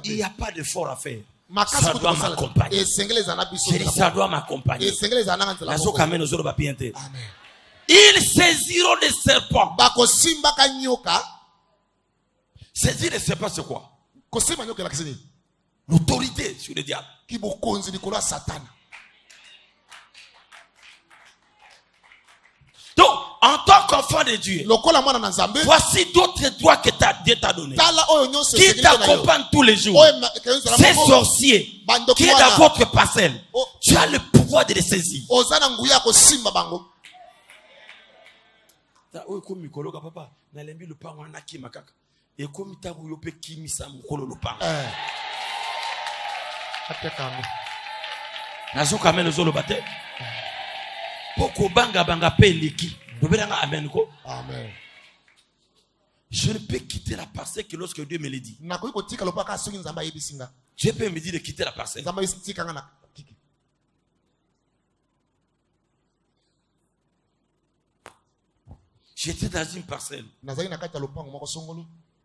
Il n'y a pas d'effort à faire. Ça doit m'accompagner. Ça doit m'accompagner. Ils saisiront des serpents. Saisir les serpents, c'est quoi? L'autorité sur le diable. Donc, en tant qu'enfant de Dieu, voici d'autres droits que Dieu t'a donné, qui t'accompagnent tous les jours. Ces sorciers qui est dans votre parcelle, tu as le pouvoir de les saisir. Amen. Je ne peux quitter la parcelle que lorsque Dieu me le dit. Je peux me dire de quitter la parcelle. J'étais dans une parcelle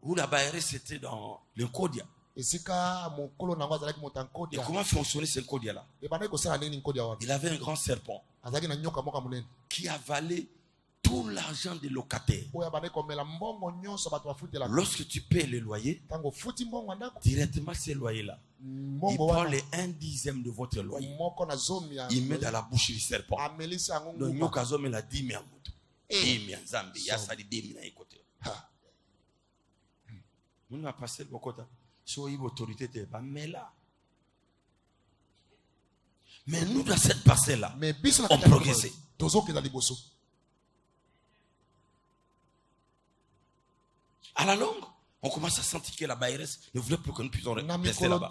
où la Bayerès était dans le Kodia. Et comment fonctionnait ce Kodia-là? Il avait un grand serpent qui avalait tout l'argent des locataires. Lorsque tu paies le loyer, directement ces loyers-là, il prend les 1/10 de votre loyer. Il met dans la bouche du serpent. Donc, nous avons la 10 000 nous avons passé le côté. Mais nous, dans cette parcelle-là, on progressait. À la longue, on commence à sentir que la Bayerès ne voulait plus que nous puissions rester là-bas.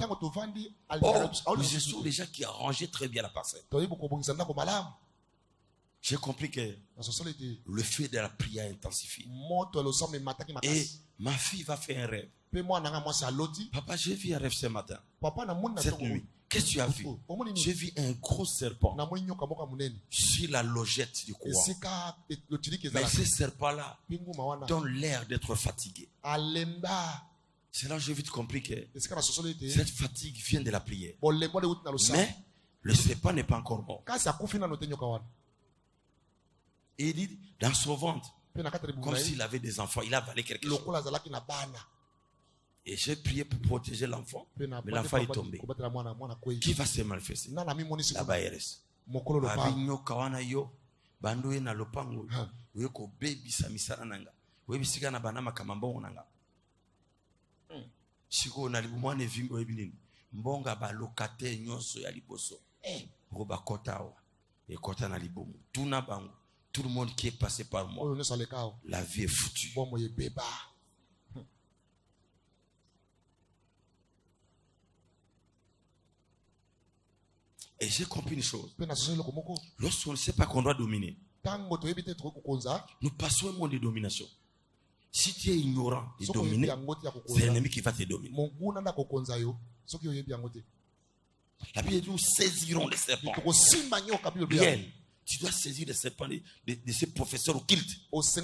Or, nous étions les gens qui arrangeaient très bien la parcelle. J'ai compris que le feu de la prière intensifie. Et ma fille va faire un rêve. Papa, j'ai vu un rêve ce matin. Cette nuit. Qu'est-ce que tu as vu? J'ai vu un gros serpent sur la logette du couloir. Mais ce serpent-là donne l'air d'être fatigué. C'est là que j'ai vite compris que cette fatigue vient de la prière. Mais le serpent n'est pas encore mort. Et il dit, dans son ventre, comme s'il avait des enfants, il a avalé quelque chose. Et j'ai prié pour protéger l'enfant, mais l'enfant est tombé. Qui va se manifester? La Bayerès. Tout le monde qui est passé par moi, la vie est foutue. Et j'ai compris une chose. Lorsqu'on ne sait pas qu'on doit dominer, nous passons un monde de domination. Si tu es ignorant et dominé, c'est l'ennemi qui va te dominer. La Bible dit, nous saisirons les serpents. Bien. Tu dois saisir les serpents de ces professeurs occultes. Cela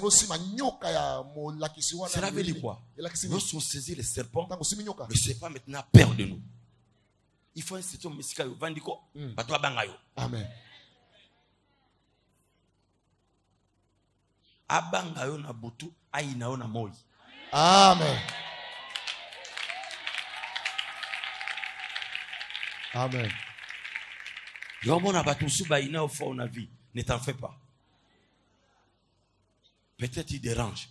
veut dire quoi? Lorsqu'on saisit les serpents, le serpent maintenant a peur de nous. Il faut un certain messika yo vandiko, batwa bangayo. Amen. Abangayo na butu, ainayo na moi. Amen. Amen. Yomona batusu ba ina au fond na vie. Ne t'en fais pas. Peut-être il dérange.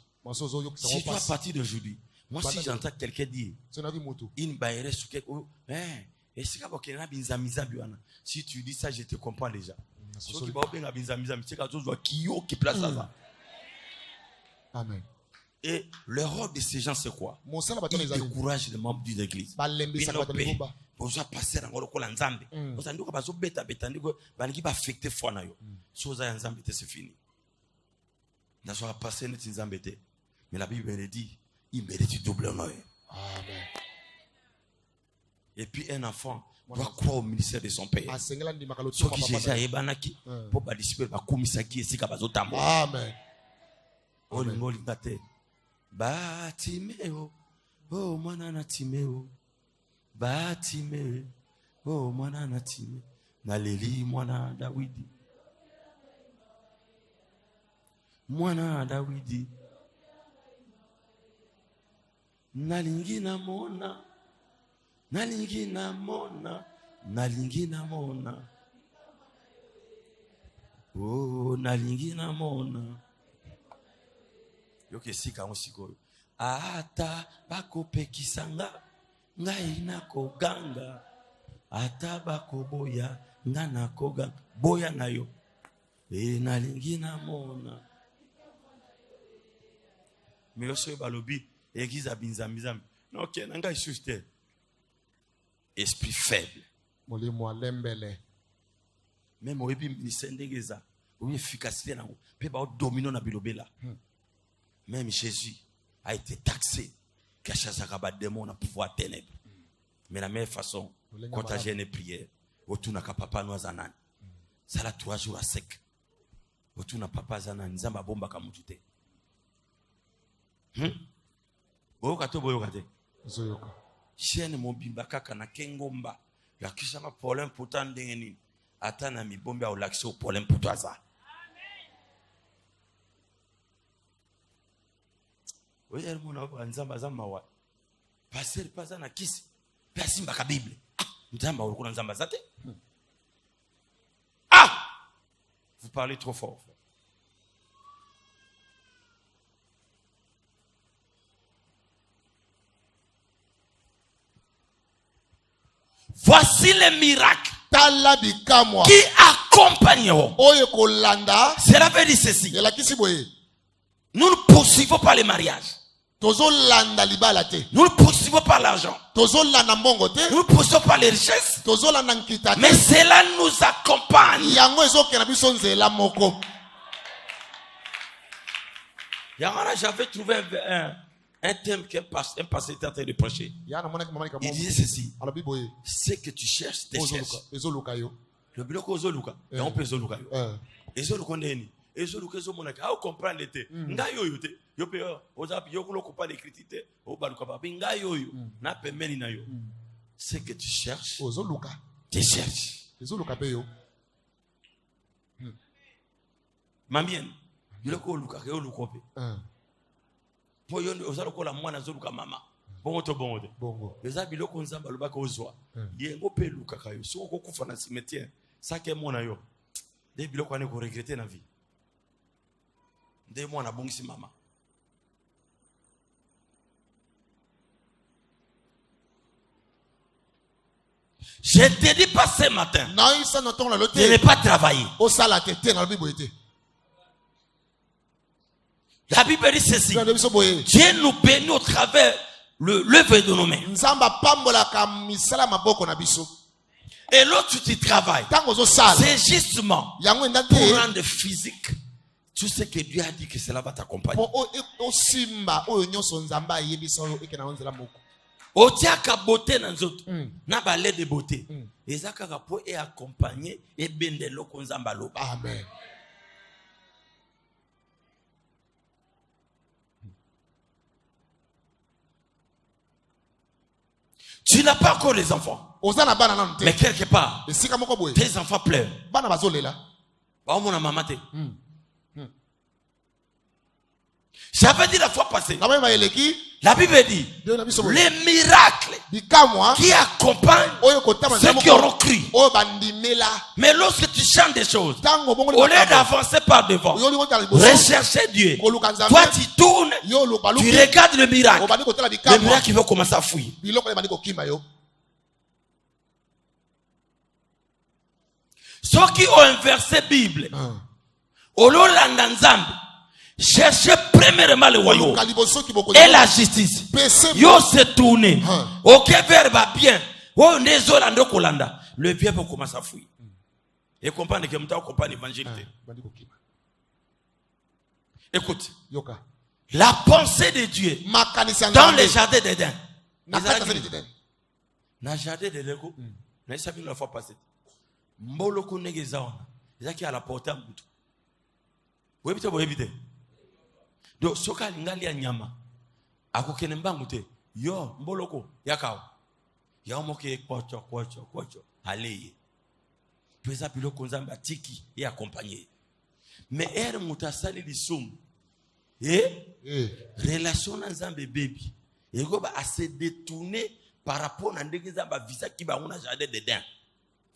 Si toi à partir d'aujourd'hui, moi si j'entends quelqu'un dire une Bayerès sur quelque si tu dis ça, je te comprends déjà. Amen. Et le rôle de ces gens, c'est quoi? Ils découragent les membres d'une église. Bonjour, passer dans le col en Zambie. Vous avez dit que vous avez affecté foi. C'est fini. Dans ce passé, nous sommes embêtés. Mais la Bible me dit, il mérite double honneur. Amen. Et puis un enfant doit croire au ministère de son père. Ce qui j'ai déjà ébanaki pour participer à Kumisaki et Sikabazotamo. Amen. Olingolingate. Batimeo. Oh mwana na Timeo. Ba Timeo. Oh mwana na Timeo. Naleli mwana Dawidi. Mwana Dawidi. Nalingi na mona. Nalingi na mona. Nalingi na mona. Oh, nalingi na mona. Yoke sika musikoyo. Ata bako pekisanga. Ngai na koganga. Ata bako boya. Nga na koganga. Boya na yo. Nalingi na mona. Miyoso balobi. Egiza binzambizambi. Non, ok, nanga isuste. Esprit faible. Molimo alembele. Même au début, ministère d'Église, où efficacité, peut pas dominer na bilobela. Même Jésus a été taxé, caché à la démon na pouvoir ténèbres. Mais la meilleure façon, quand tu as gêné prière, autour na papa nous zanan. Ça là 3 jours à sec. Autour na papa zanan, nzamba bomba kamutute. Boyoka boyoka. Zoyoka. Chienne mobimba kaka na kengomba. Ya kisanga problème pourtant ndengeni. Atana mi bombe au l'accès au problème pour toi ça. Oui, elle m'a dit nzamba zamba wa. Passer pas na kisi. Pasimba ka Bible. Nzamba ulikuwa nzamba zate. Ah! Vous parlez trop fort. Voici les miracles qui accompagneront. Cela veut dire ceci. Nous ne poursuivons pas les mariages. Nous ne poursuivons pas l'argent. Nous ne poursuivons pas les richesses. Mais cela nous accompagne. J'avais trouvé un thème qu'un pasteur était en train de prêcher. Il disait ceci. C'est que tu cherches, tu cherches. Le bloc aux Oluka. Et on peut Zoluka. Et Zoluka n'est et Zoluka Zomonaka. Ah, on comprend l'été. Ngayo yote. Yope ozap yokulo kupa les critiques. Au baluka papi. Ngayo yo. Na pe meni na yo. C'est que tu cherches. Tu cherches. Zoluka pe yo. Mamien. Biloko Oluka. Ke Oluka pe. Po yondo ozalokola mwana zoluka mama bongo to bongo eza biloko nzamba lobaka ozwa yengo pe luka kayo soko kokufa na cimetière sake mwana yo de biloko ane ko regretter na vie de mwana bongisi mama. Je te dis pas ce matin de ne pas travailler. La Bible dit ceci. Dieu nous bénit au travers l'œuvre de nos mains. Et l'autre tu travailles. C'est justement pour rendre physique tout ce que Dieu a dit que cela va t'accompagner. Otiaka beauté dans autres. Na balai de beauté. Ezaka po et accompagner et bendelo konzambalo. Amen. Tu n'as pas encore les enfants. Mais quelque part, tes enfants pleurent. J'avais dit la fois passée. La Bible dit les miracles qui accompagnent ceux qui auront cru. Mais lorsque tu chantes des choses, au lieu d'avancer par devant, rechercher Dieu, toi tu tournes, tu regardes le miracle. Le miracle va commencer à fuir. Ceux qui ont inversé la Bible, au lieu de cherchez premièrement le royaume et la justice. Yo se tourner. Ok, vers va bien. Le bien peut commencer à fuir. Et comprendre que nous comprendre l'évangile. Écoute. La pensée de Dieu dans le jardin d'Éden. Dans le jardin d'Éden. N'a pas vu la fois passée. Mboloko negezaona. Zaki à la portée à Moutou. Vous évitez, vous évitez. Donc, soka lingali ya nyama. Akokene mbangu te. Yo, mboloko, yakao. Ya moke kwacho. Allez. Pesa pilo konzamba tiki et accompagné. Mais er mutasali lisum. Relation na nzambe baby. Et go ba assez détourné par rapport à ndegeza visa qui ba on a jardin dedans.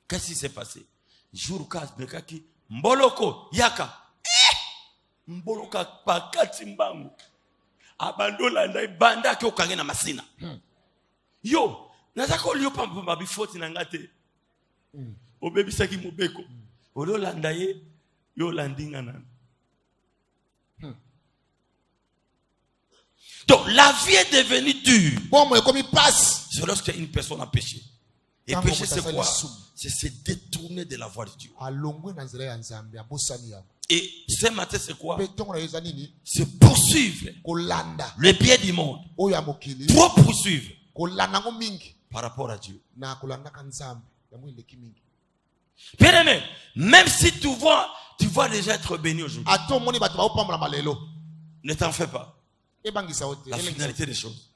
Qu'est-ce qui s'est passé? Jour kas bekaki mboloko yaka. Mboloka pakati mbangu. Abandola ndai banda ke okange na masina. Yo, nazako liyo pamba bifoti na ngate. Obebi saki mobeko. Olo landaye yo landinga nan. Donc la vie est devenue dure. Bon, moi comme il passe. C'est lorsque une personne a péché. Et péché c'est quoi? C'est se détourner de la voie de Dieu. Et ce matin c'est quoi? C'est poursuivre le pied du monde. Trop poursuivre par rapport à Dieu. Bien aimé, même si tu vois déjà être béni aujourd'hui, ne t'en fais pas. La finalité des choses.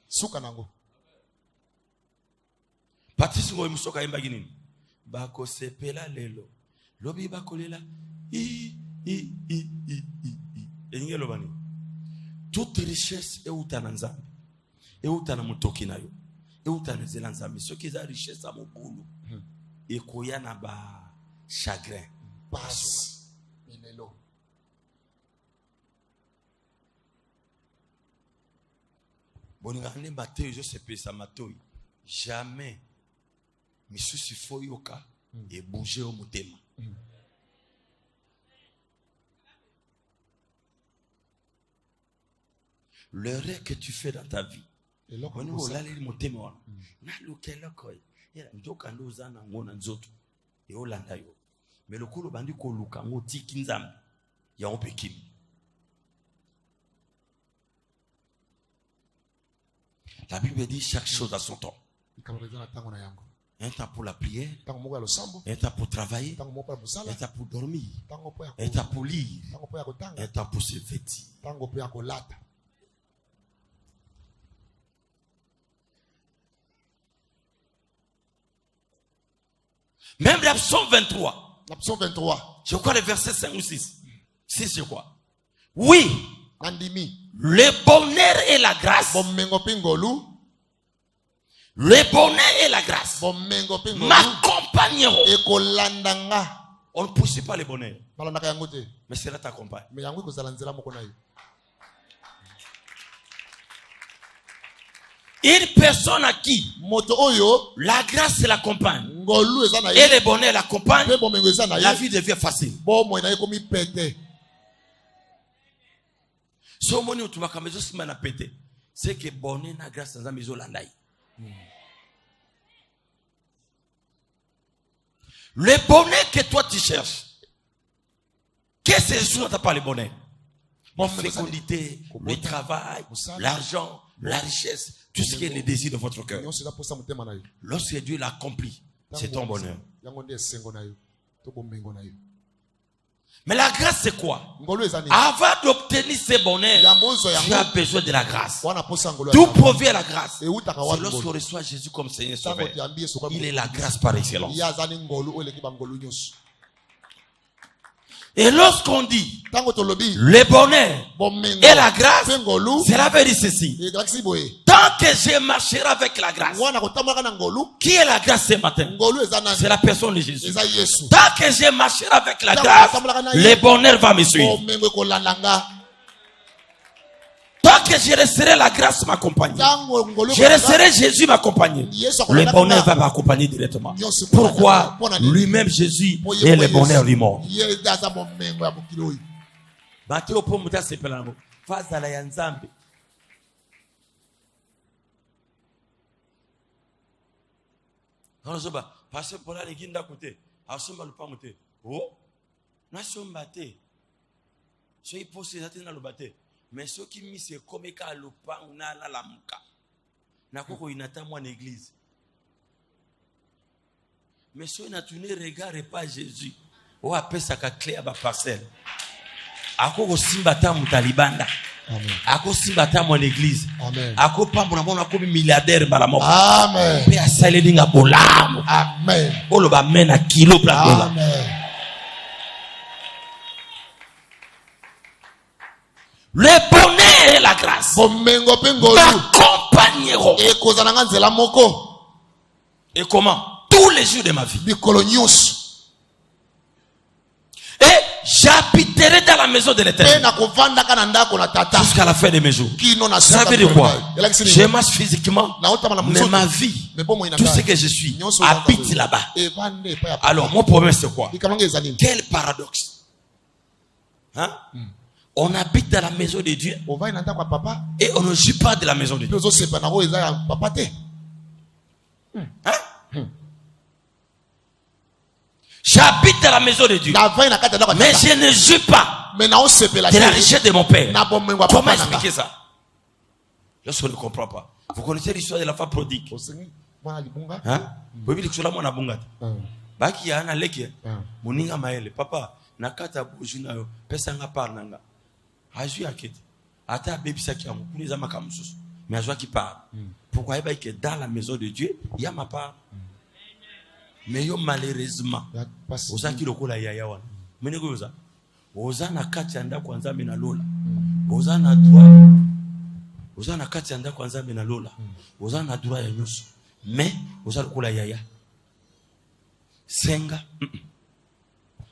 Patrice Ngoyi Musoka yembaki nini? Bako sepela lelo. Lobi bakolela. Elinge lobani. Toute richesse est utana nzambe. Et utana mutoki na yo. Et utana zela nzambe. Ce qui est la richesse à mon boulot. Et koya na ba chagrin. Passe. Milelo. Boningane Mathieu, je sais pas ça Mathieu. Jamais. Monsieur Sifoyoka et bouger au motema. L'erreur que tu fais dans ta vie. Mais le kolo bandi ko luka ngoti kinzam ya opekim. La Bible dit chaque chose a son temps. Un temps pour la prière, un temps pour travailler, un temps pour dormir, un temps pour lire, un temps pour se vêtir. Même la psaume 23. Je crois le verset 5 ou 6. 6 je crois. Oui. Le bonheur et la grâce. Le bonheur et la grâce m'accompagneront. On ne poursuit pas le bonheur, mais cela t'accompagne. Une personne à qui la grâce l'accompagne et le bonheur l'accompagne, la vie devient facile. C'est que bonheur na grâce dans la maison landai. Le bonheur que toi tu cherches, qu'est-ce que Jésus n'a pas le bonheur? La fécondité, le travail, l'argent, la richesse, tout ce qui est le désir de votre cœur. Lorsque Dieu l'accomplit, c'est ton bonheur. Mais la grâce c'est quoi? Avant d'obtenir ce bonheur, tu as besoin de la grâce. Tout provient de la grâce. C'est lorsqu'on reçoit Jésus comme Seigneur Sauveur. Il est la grâce par excellence. Et lorsqu'on dit le bonheur et la grâce, cela veut dire ceci. Tant que je marcherai avec la grâce, qui est la grâce ce matin? C'est la personne de Jésus. Tant que je marcherai avec la grâce, le bonheur va me suivre. Tant que je laisserai la grâce m'accompagner, je laisserai Jésus m'accompagner, le bonheur va m'accompagner directement. Pourquoi? Lui-même Jésus est le bonheur du monde. Mais ceux qui mis se comme ka lopangu na la lamuka na koko inata moi en église. Mais ceux na tourné regard pas Jésus. O appelle ça ka clé à ba parcelle. Akoko simba ta mutalibanda. Ako simbata mon église. Amen. Ako pambo na mona ko milliardaire balamoko. Amen. Pe asale nga bolamo. Amen. Olo ba mena kilo plakola. Amen. Le bonheur et la grâce. Bomengo pengolu. Accompagnez-vous. Et kozananga nzela moko. Et comment? Tous les jours de ma vie. Bikolonius. Et j'habiterai dans la maison de l'Éternel jusqu'à la fin de mes jours. Ça veut dire quoi? Je marche physiquement, mais ma vie, tout ce que je suis, habite là-bas. Alors, mon problème, c'est quoi? Quel paradoxe. Hein? On habite dans la maison de Dieu et on ne joue pas de la maison de Dieu. Hein? J'habite dans la maison de Dieu, mais je ne joue pas de la richesse de mon père. Comment expliquer ça? Lorsqu'on ne comprend pas. Vous connaissez l'histoire de la femme prodigue? Hein? Baki ya ana leki muninga maele papa nakata bujuna yo pesa nga par nanga ajui akete ata bebisa ki amu kuneza makamususu mais ajua ki part. Pourquoi il que dans la maison de Dieu il y a ma part? Mais yo malheureusement ozaki lokola yaya wana mene ko yoza oza na kati anda kwanza mena lola oza na droit oza na kati anda kwanza mena lola oza na droit ya nyuso mais oza lokola yaya senga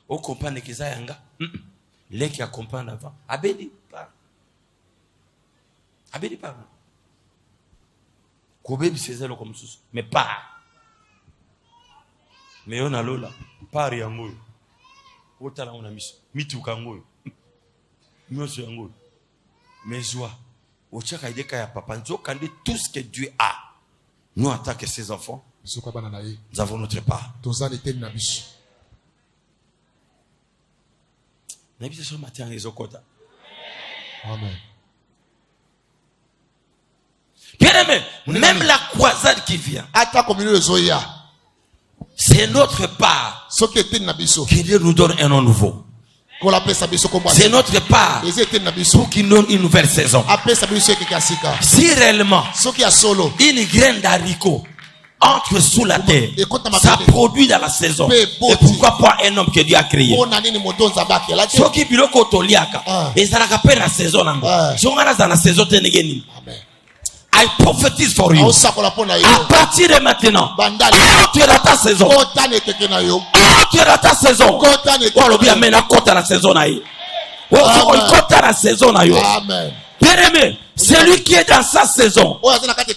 o comprendre que ça yanga leki a comprendre avant abedi pas ko bebi faisait le comme ça mais pas. Mais on a lola pari yango otala on a miso mituka ngoyo nyoso yango mais joie ochaka ideka ya papa nzoka de tout ce que Dieu a nous en tant que ses enfants nous avons notre part. N'habite sur matin les okota. Amen. Bien aimé, même la croisade qui vient, c'est notre part qui Dieu nous donne un nom nouveau. C'est notre part pour qu'il donne une nouvelle saison. Si réellement une graine d'haricot entre sous la terre, ça produit dans la saison. Et pourquoi pas un homme que Dieu a créé? Ce qui biloko toliaka, et ça n'a pas la saison. Dans la saison tenegeni. I prophétise for you. À partir de maintenant, tu es dans ta saison. Tu es dans ta saison. La saison. Amen. Bien-aimé, celui qui est dans sa saison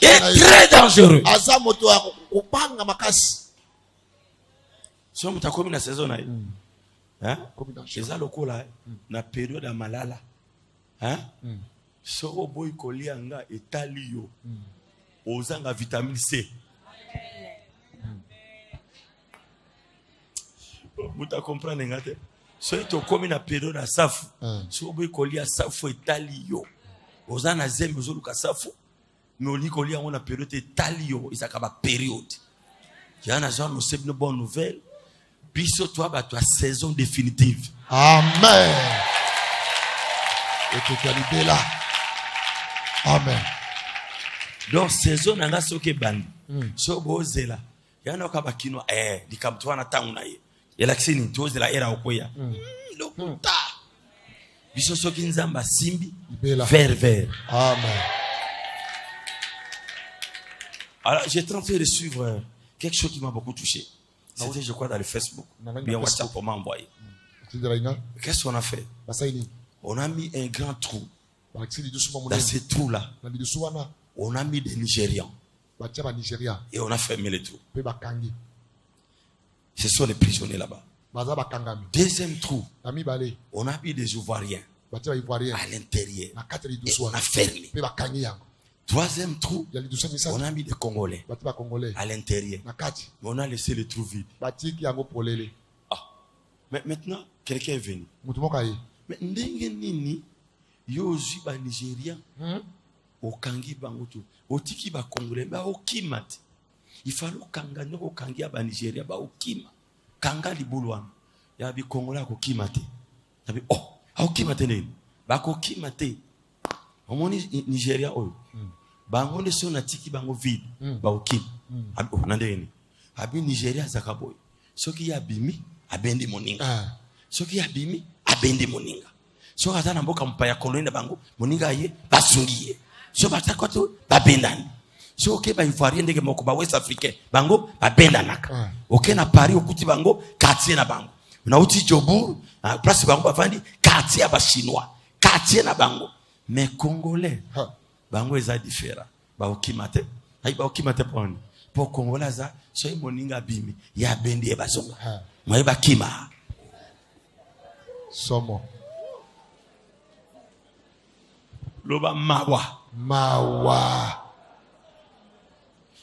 est très dangereux. Si on t'a commis la saison, hein? C'est ça le coup là, na période de malala, hein? Soro boy kolianga etalio, ozanga vitamine C. Vous t'as compris n'engate? So ito komi na période à safu, soro boy kolia safu etalio, ozana zemi ozoluka safu, mais oli kolia on a période etalio, isakaba période. Yana genre nous c'est une bonne nouvelle. Biso toi ba toi saison définitive. Amen. Et totalité là. Amen. Donc saison nanga soke bandi. So bozela. Yana ka bakino likamtwa na tangu na ye. Elaksini tozela era okoya. Lokuta. Biso soki nzamba simbi vers. Amen. Alors j'ai tenté de suivre quelque chose qui m'a beaucoup touché. C'était je crois dans le Facebook. Bien WhatsApp pour m'envoyer. Qu'est-ce qu'on a fait? On a mis un grand trou. Dans ce trou-là, on a mis des Nigérians. Et on a fermé le trou. Ce sont les prisonniers là-bas. Deuxième trou, on a mis des Ivoiriens à l'intérieur. Et on a fermé. Troisième trou, on a mis des Congolais à l'intérieur. Mais on a laissé le trou vide. Mais maintenant, quelqu'un est venu. Mais ndengenini yozi ba Nigeria okangi bangoto otiki ba Congolais ba okimati il fallait kanga nyoko kangia ba Nigeria ba okima kanga libulwana ya bi Congolais ko kimate ya bi okimate nini ba ko kimate Au Nigeria, bango ne sont natiki bango vide, baokim. Nandeni. Abi Nigeria zakaboy. Soki ya bimi, abende moninga. Soki ya bimi, abende moninga. So atana mboka mpaya koloni bango, moninga ye basungiye. So batakoto babendani. So okay ba ivoirien ndenge moko ba West Africain, bango babendanaka. Okay na Paris okuti bango, quartier na bango. Na uti Jobour, place bango bavandi, quartier ba chinois, quartier na bango. Mais congolais, bango eza différent. Ba okimate, ai ba okimate poni. Pour congolais za, so moninga bimi, ya bendi e bazonga. Moi ba kima. Somo. Loba mawa. Mawa.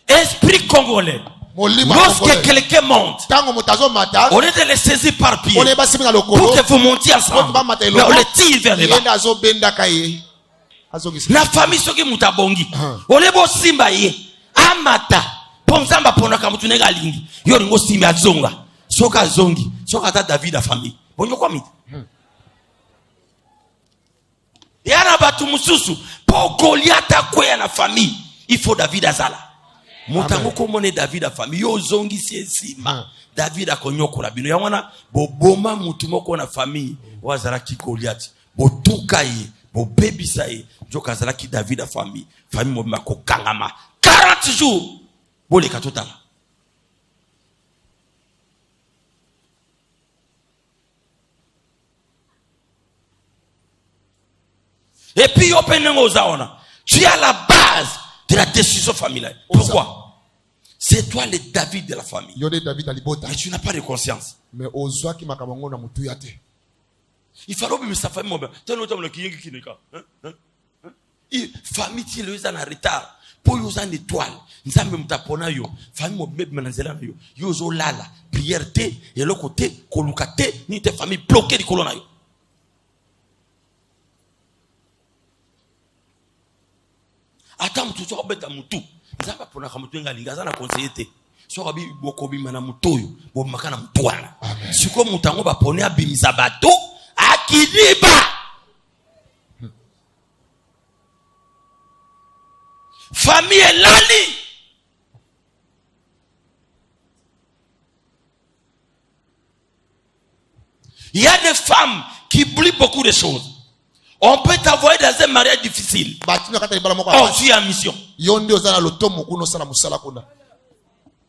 Esprit congolais. Lorsque quelqu'un monte, on est de les saisir par pied pour que vous montiez ensemble. Mais on les tire vers le bas. La famille soki mutabongi. On est beau simba ye. Amata. Pomzamba ponaka mutunega lingi. Yori ngo simba zonga. Soka zongi. Soka ta David a famille. Bonyo kwa miti. Yana batu mususu. Pour Goliath akwe na famille. Il faut David azala. Mutango komone David a famille. Yo zongi siesima. David a konyoko la bino. Yamwana boboma mutumoko na famille. Wazara ki Goliath. Botuka ye. Bo baby saye. Joka zara ki David a famille. Famille mo mako kangama. 40 jours. Bole katotala. Et puis, tu es à la base de la décision familiale. Pourquoi? C'est toi le David de la famille. Mais tu n'as pas de conscience. Il faut que sa famille. Famille, tu es en retard. Pour y avoir une étoile. Nous avons une étoile. Famille, nous avons une lala. Prière, et le côté, kolukate, ni tes familles bloquées du colonnaire. Attends, tu sois bête à moutou. Zaba pona kamutu ngalinga zana conseiller. So rabi bokobi mana mutoyo, bo makana mutwana. Siko mutango ba pone abimisa bato akiliba. Famille lali. Il y a des femmes qui oublient beaucoup de choses. On peut t'envoyer dans un mariage difficile. Oh, tu es en mission.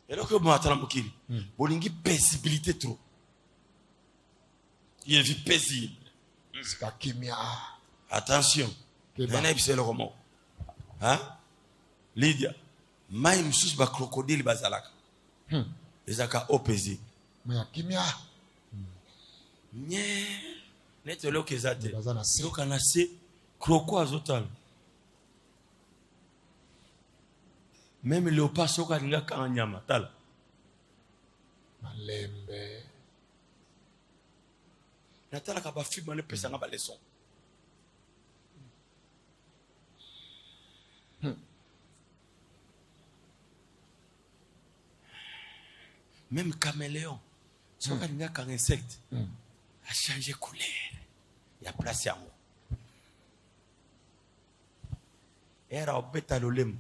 Et là, que moi, attends, Mokili. Bolingi paisibilité trop. Il est vie paisible. Attention. C'est le roman. Hein? Lydia. Maïm sous ba crocodile bazalaka. Les aka opposé. Mais kimia. Nye. Net lo kezate. Yo kanase crocodile azotal. Même léopard soka linga kanyama tal. Malembe. Natala ka ba film ne pesanga ba leçon. Même caméléon, soka linga kan insecte. A changé couleur. Il y a place à moi. Era obeta lolem.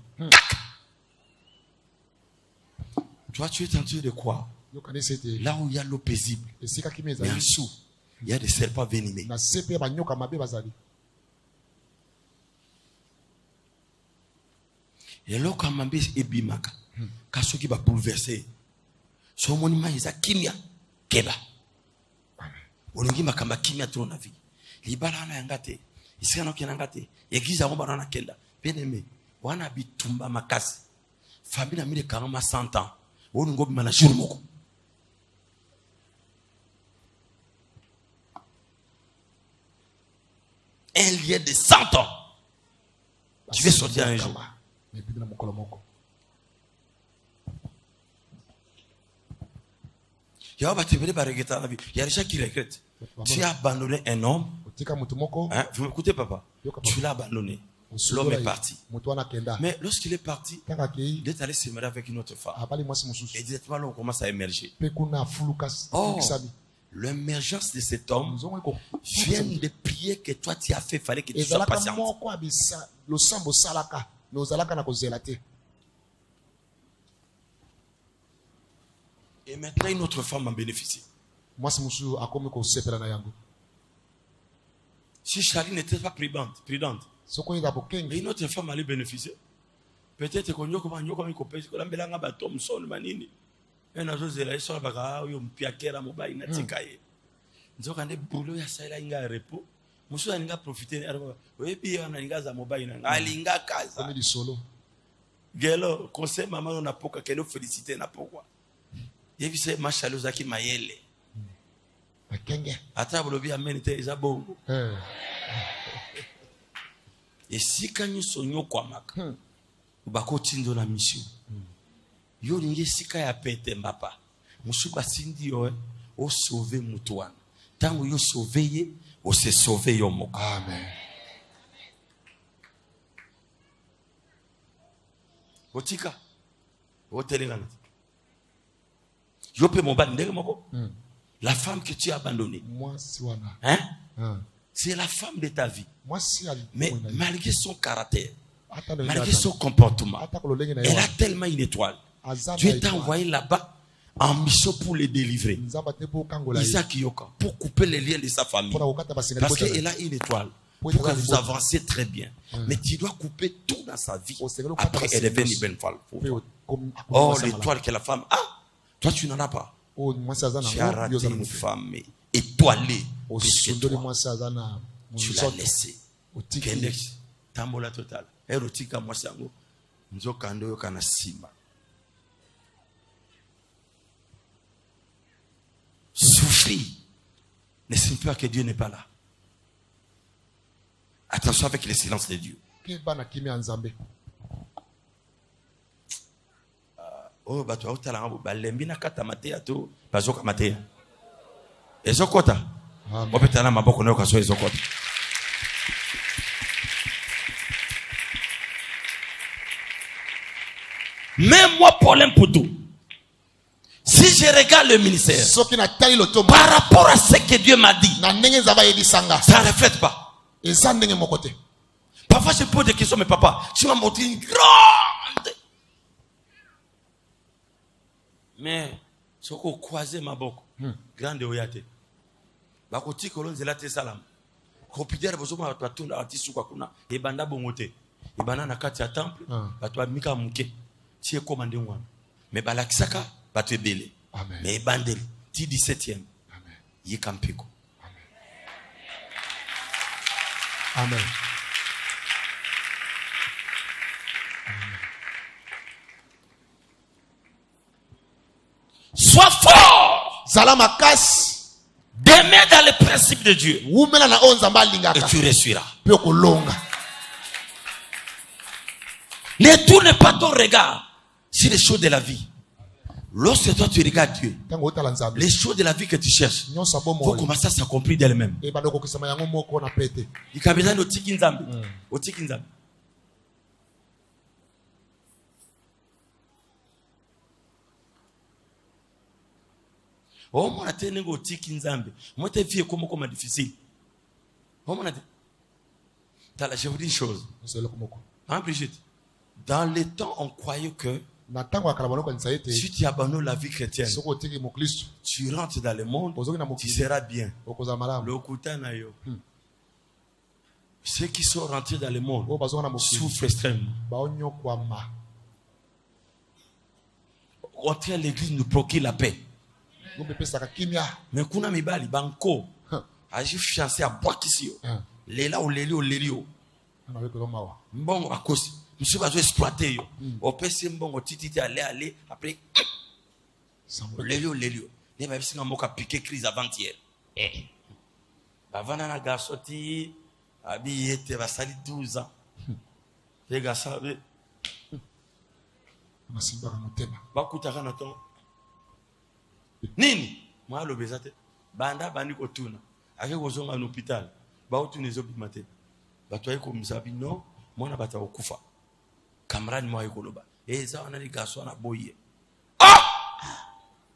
Toi, tu es en train de quoi? Là où il y a l'eau paisible, il y a un sou. Il y a des serpents venimeux. Et là, quand Mambé est bimaka, quand ceux qui va bouleverser, son monument est à Kimia, Keba. Olingi makamba kimia trop na vie. Libala na yangate. Isika na kiangate. Eglise ngomba na kenda. Bien aimé. Wana bitumba makasi. Famille na mile kama 100 ans. Olingo bima na jour moko. Un lien de 100 ans. Tu vais sortir un jour. Il y a des gens qui regrettent. Tu as abandonné un homme. Hein? Vous m'écoutez, papa? Tu l'as abandonné. L'homme est parti. Mais lorsqu'il est parti, il est allé se marier avec une autre femme. Et directement là, on commence à émerger. Oh, l'émergence de cet homme vient de prier que toi tu as fait, fallait que tu sois patient. Et maintenant, une autre femme en bénéficie. Si Charlie n'était pas prudente, mais une autre femme allait bénéficier. Peut-être qu'on y a comme un copain, qu'on a un bateau, un son, manini. Un autre zéla, il sort baga, il y a un piaquera, mobile, n'a tikaye. Nous avons des boulots, il y a ça, il y a un repos. Nous avons profité. Oui, puis on a un gaz à mobile, on a un gaz à casa. Gelo, conseil maman, on a pas qu'elle nous félicite, n'a pas quoi. Il y a vu ces machalosa qui maïele. À table, il y a ménité, il y a bon. Et si quand nous sommes quoi, Mac, bako tindo na mission. Yo ninge sika ya pete mbapa. Musuba sindi yo, o sauver mutuana. Tango yo sauver o se sauver yo moko. Amen. Otika. Otelengana. Yo pe mon bandere moko. La femme que tu as abandonnée. Moi si wana. Hein? C'est la femme de ta vie. Moi si mais malgré son caractère, malgré son comportement, elle a tellement une étoile. Dieu t'a envoyé là-bas en mission pour les délivrer. Isaac Yoka, pour couper les liens de sa famille. Parce qu'elle a une étoile. Pour que vous avancez très bien. Mais tu dois couper tout dans sa vie. Après, elle devient une bonne femme. Oh, l'étoile que la femme a, toi tu n'en as pas. Tu as raté une femme étoilée. Tu l'as laissé. Kendex, tambola total. Erotika mwasango. Nzokando yo kana simba. Souffrir ne signifie pas que Dieu n'est pas là. Attention avec le silence de Dieu. Oh, bato autala ngabo balembi na kata matea to bazoka matea. Ezokota. Opetana maboko nayo kaso ezokota. Même moi, Paulin Poutou, si je regarde le ministère, par rapport à ce que Dieu m'a dit, ça ne reflète pas. Parfois, je pose des questions, mais papa, tu m'as montré une grande. Mais, ce qu'on croisé ma boko, grande oyate. Bakoti kolon zelate salam. Kopidere bozoma batunda atisuka kuna ebanda bongote. Ebana na kati ya temple, batwa mika muke. Tu es commandé moi. Mais balakisaka va te belé. Mais bandel, ti 17e. Amen. Yi kampiko. Amen. Sois fort. Zalamakas. Demeure dans les principes de Dieu. Et tu réussiras. Ne tourne pas ton regard sur les choses de la vie. Lorsque toi tu regardes Dieu, les choses de la vie que tu cherches vont commencer à s'accomplir d'elles-mêmes. Il y a besoin de tiki nzambe. Oh mon até nego tiki nzambe. Moi tes vie comment difficile. Oh mon até. Je vous dis une chose. Hein, Brigitte? Dans les temps, on croyait que si tu abandonnes la vie chrétienne, tu rentres dans le monde, tu seras bien. Ceux qui sont rentrés dans le monde souffrent extrêmement. Au contraire, l'église nous procure la paix. Mais kuna mibali banko aji fiancé à boire ici. Lela ou lelio. Bon à cause monsieur va exploiter yo. Au PC bon titi aller après lelio. Ne va bisinga moka piquer crise avant-hier. Avant na gasoti abi était va sali 12 ans. Les gars ça bakutaka na ton nini moi le bezate banda bandi ko tuna ake kozonga na hôpital ba otuna ezobi mate batoye ko misabi no mona bata okufa camarade moi ekoloba eza wana ni gaso na boye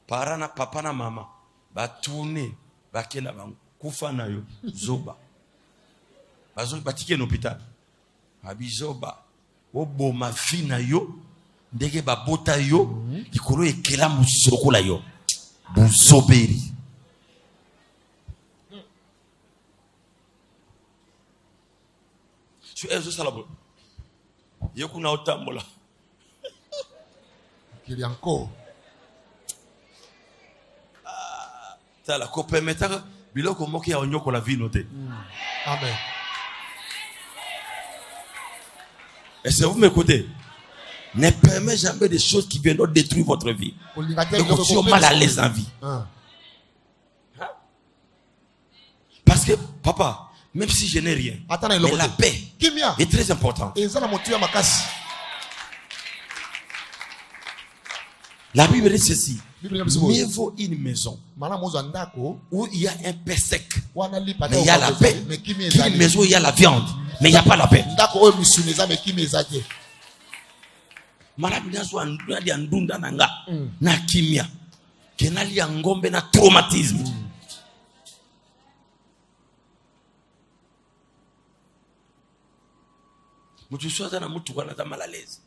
parana papa na mama ba tourner bakena bango kufa na yo zoba bazo batike na hôpital abizoba oboma fi na yo ndenge babota yo likolo ekela mosusu lokola yo buzoberi tu es juste là-bas yekuna otambola qu'il y a encore tala ko permettre biloko moki ya onyoko la vie noté. Amen. Est-ce que vous m'écoutez? Ne permet jamais des choses qui viennent détruire votre vie. Donc, tu es mal à l'aise en vie. Parce que, papa, même si je n'ai rien, mais la paix est très importante. La Bible dit ceci. Mieux vaut une maison où il y a un pain sec, mais il y a la paix, qu'une maison où il y a la viande, mais il n'y a pas la paix. Na kimia kenali ya ngombe na traumatisme. Mutu soza na mutu kana ta mal à l'aise.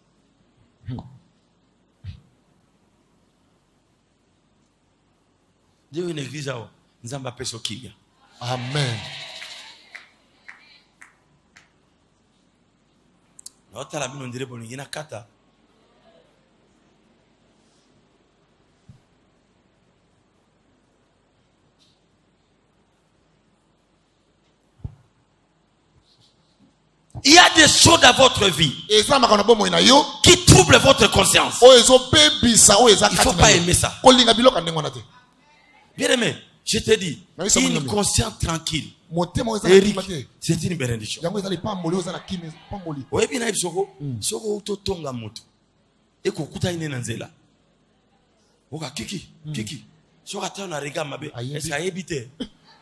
Dieu une église à nzamba peso kimia. Amen. Nota la mino ndire bolingi na kata. Il y a des choses dans votre vie qui troublent votre conscience. Il ne faut pas aimer ça. Bien aimé, je te dis, une conscience tranquille, Eric, c'est une bénédiction. Oui, bien aimé, soko tonga moto. Et kokuta ine nanzela. Oka kiki. Soka tana rega mabe. Est-ce a évité?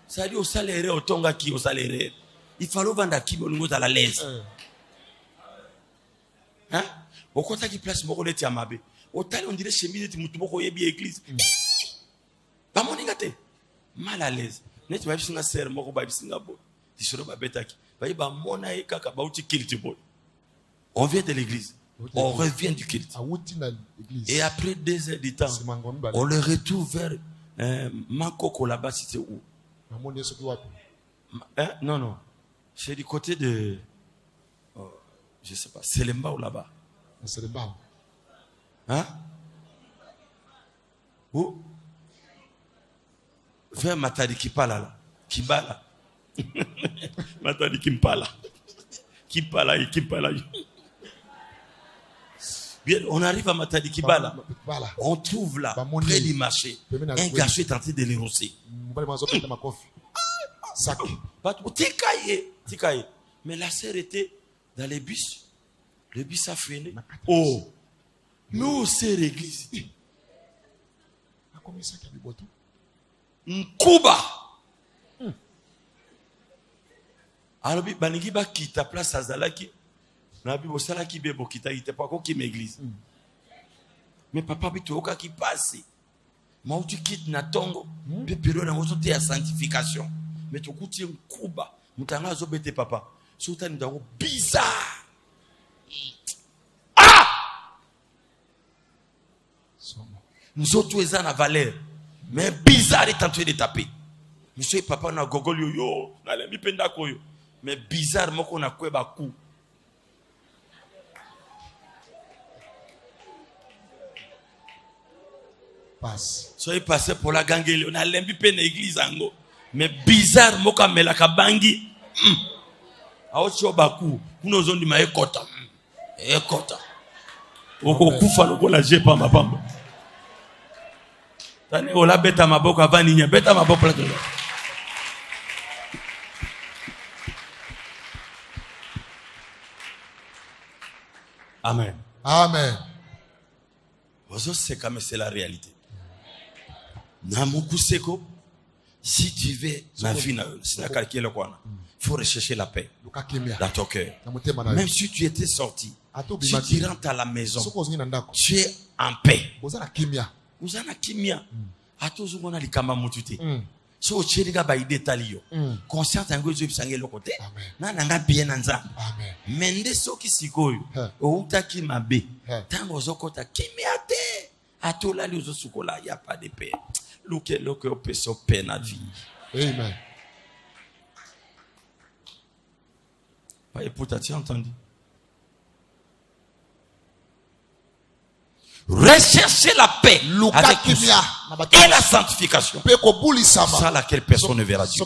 Ça dit au salaire au tonga qui au salaire. Il fallait vendre qui au niveau de la l'aise. Hein? Au côté qui place moko leti amabe. Au tal on dirait chemise ti mutu moko yebi église. Ba moningate. Mal à l'aise. Net ba bisinga ser moko ba bisinga bo. Ti soro ba betaki. Ba yiba mona e kaka ba uti kilt boy. On vient de l'église. On revient du culte. Et après 2 heures du temps, on le retrouve vers Makoko là-bas, c'était où? Non. C'est du côté de. Je ne sais pas. C'est Lemba ou là-bas? C'est Lemba. Hein? Où? Vers Matadi Kipala là. Kibala. Matadi Kimpala. Kipala. Bien, on arrive à Matadi Kibala. On trouve là, près du marché, un garçon est en train de les rosser. Tikaye. Mais la sœur était dans les bus. Le bus a freiné. Oh! Nous, c'est l'église. Nkuba! Alors, Banigi ba kita place à Zalaki. Nabi bosala ki bebo kita ite pas ko ki m'église. Mais papa bitu oka ki passe. Moi tu quitte na tongo, pe période na ngoto te ya sanctification. Mais tu kuti nkuba, mutanga zo bete papa. Sultan ndako bizarre. Ah! Nous autres eza na valeur. Mais bizarre est en train de taper. Monsieur papa na gogol yo, na le mi penda ko yo. Mais bizarre moko na kweba ku. Passe. Soyez passé pour la gangue, on a l'embipé dans l'église ango. Mais bizarre, moka melaka bangi. Aocho baku, kuno zondi ma ekota. Ekota. Oko kufa lokola jepa mapamba. Tane ola beta maboko avani nya beta maboko la tolo. Amen. C'est comme c'est la réalité. Si tu veux la vie, il faut rechercher la paix dans ton cœur. Même si tu étais sorti, si tu rentres à la maison, tu es en paix. Vous avez kimia. So chiriga ba ide talio. Conscience ngo zo bisange le côté. Na nanga bien nanza. Amen. Mende soki sikoyo. O utaki mabe. Tango zokota kimiate. Atola li zo sukola y a pas de paix. Loke opeso paix na vie. Amen. Pas épouse, tu as entendu? Rechercher la paix avec tous et la sanctification sans laquelle personne ne verra Dieu.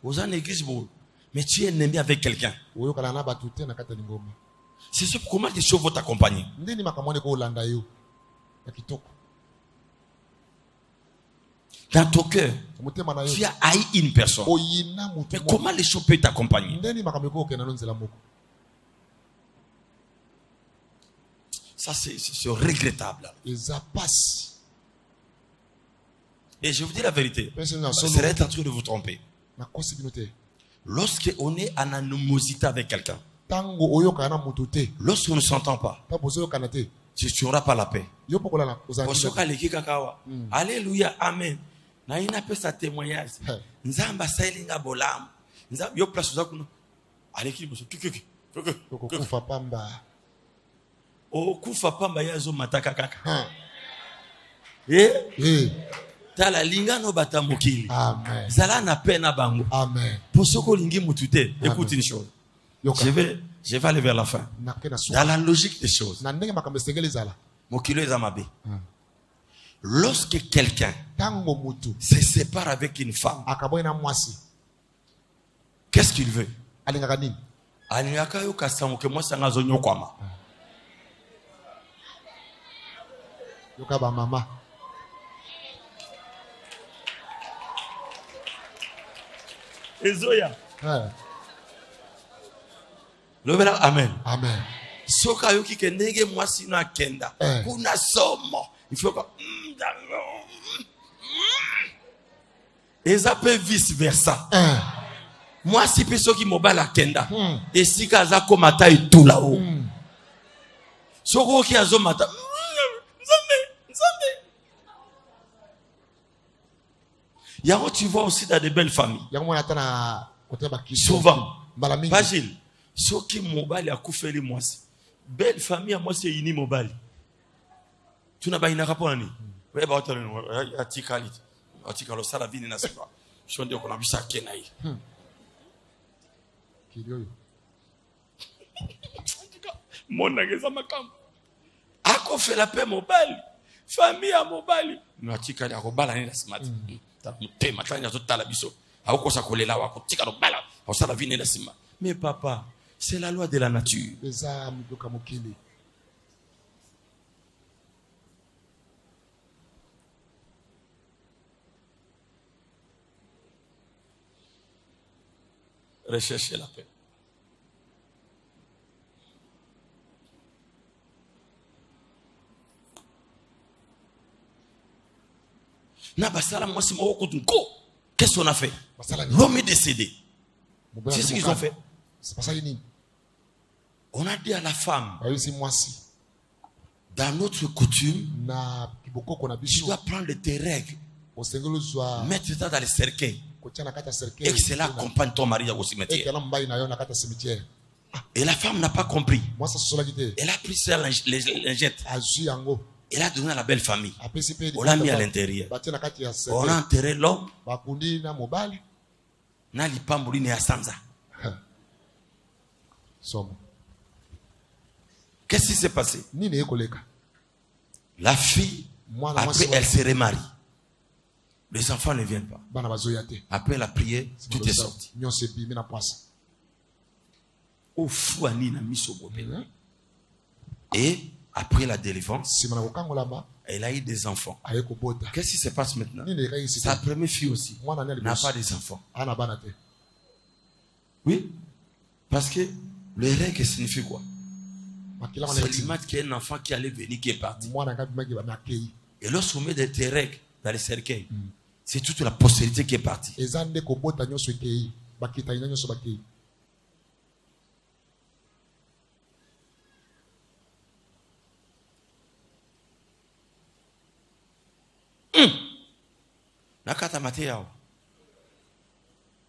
Vous êtes en église, mais tu es ennemi avec quelqu'un. C'est ce comment les choses vont t'accompagner. Dans ton cœur, tu as haï une personne. Mais comment les choses peuvent t'accompagner? Ça, c'est regrettable. Et je vous dis la vérité. Vous serez en train de vous tromper. Lorsqu'on est en animosité avec quelqu'un, lorsqu'on ne s'entend pas, tu n'auras pas la paix. Alléluia, amen. Na ina pesa témoignage. Nzamba sailinga bolam. Nzamba yo place za kuno. Aleki boso kiki. Kufa pamba. O kufa pamba yazo mataka kaka. Tala linga no bata mokili. Amen. Zala na pena bango. Amen. Posoko lingi mutute. Écoute une chose. Je vais aller vers la fin. Dans la logique des choses. Mokilo ezamabe. Lorsque quelqu'un se sépare avec une femme, qu'est-ce qu'il veut? Ezoya. Amen. Amen. Soka yoki kendege mwasi na kenda. Kuna somo. Il faut que et ça peut vice versa. Moi si personne qui mobile kenda et si kaza komata et tout là-haut. Soko ki azomata. Nzambe. Yaro tu vois aussi dans de belles familles. Souvent. Pas Gilles. Soki mobile a koufeli mwasi. Belle famille à moi c'est ini mobile. Tu n'as pas une rapport ni. Ouais bah tu as tikali. Atikalo sala vini na sipa. Shonde ko na bisa kenai. Kilio. Mona ngeza makam. Ako fait la paix mobile. Famille à mobile. Na tikali akobala ni na smart. Ta mpe matanya zotala biso. Ako sa kolela wako tikalo bala. Au sala vini na sipa. Mais papa, c'est la loi de la nature. Recherchez la paix. Qu'est-ce qu'on a fait? L'homme est décédé. C'est ce qu'ils ont fait. On a dit à la femme, dans notre coutume, tu dois prendre tes règles, mettre ça dans les cercueils, et que cela accompagne ton mari au cimetière. Et la femme n'a pas compris. Elle a pris ça, les lingettes. Elle a donné à la belle famille. On l'a mis à l'intérieur. On a enterré l'homme. Qu'est-ce qui s'est passé? La fille, après elle se remarie. Les enfants ne viennent pas. Après la prière, tout est sorti. Et après la délivrance, elle a eu des enfants. Qu'est-ce qui se passe maintenant? Sa première fille aussi n'a pas des enfants. Oui. Parce que le règle signifie quoi? C'est l'image qu'il y a un enfant qui allait venir, qui est parti. Et lorsqu'on met des règles dans les cercueils, c'est toute la postérité qui est partie. nakata mate yao